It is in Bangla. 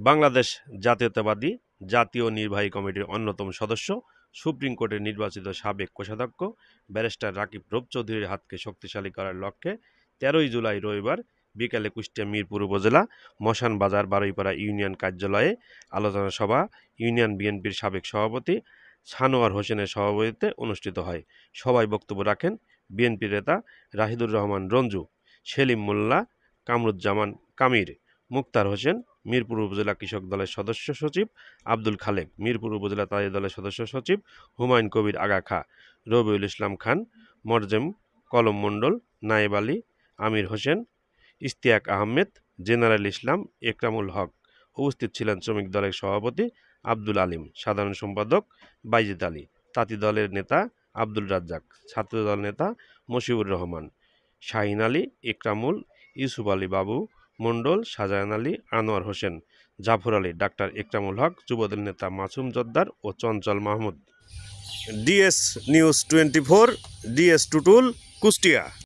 বাংলাদেশ জাতীয়তাবাদী জাতীয় নির্বাহী কমিটির অন্যতম সদস্য, সুপ্রিম কোর্টের নির্বাচিত সাবেক কোষাধ্যক্ষ ব্যারিস্টার রাকিব রূপচৌধুরীর হাতকে শক্তিশালী করার লক্ষ্যে 13 জুলাই রবিবার বিকেলে কুষ্টিয়া মিরপুর উপজেলা মশান বাজার বারুইপাড়া ইউনিয়ন কার্যালয়ে আলোচনা সভা ইউনিয়ন বিএনপির সাবেক সভাপতি সানোয়ার হোসেনের সভাপতিত্বে অনুষ্ঠিত হয়। সভায় বক্তব্য রাখেন বিএনপির নেতা রাহিদুর রহমান রঞ্জু, সেলিম মোল্লা, কামরুজ্জামান কামির, মুক্তার হোসেন, মিরপুর উপজেলা কৃষক দলের সদস্য সচিব আব্দুল খালেক, মিরপুর উপজেলা তাঁতি দলের সদস্য সচিব হুমায়ুন কবির আগা খা, রবিউল ইসলাম খান, মরজেম কলম মণ্ডল, নায়েব আলী, আমির হোসেন, ইশতিয়াক আহমেদ, জেনারেল ইসলাম, একরামুল হক। উপস্থিত ছিলেন শ্রমিক দলের সভাপতি আব্দুল আলিম, সাধারণ সম্পাদক বাইজিদ আলী, তাঁতি দলের নেতা আব্দুল রাজ্জাক, ছাত্রদল নেতা মশিউর রহমান, শাহিন আলী, একরামুল, ইউসুফ আলী বাবু মণ্ডল, শাহজাহান আলী, আনোয়ার হোসেন, জাফর আলী, ডাক্তার একরামুল হক, যুবদল নেতা মাসুম জদ্দার ও Chanchal Mahmud. DS news 24, DS Tutul, Kushtia.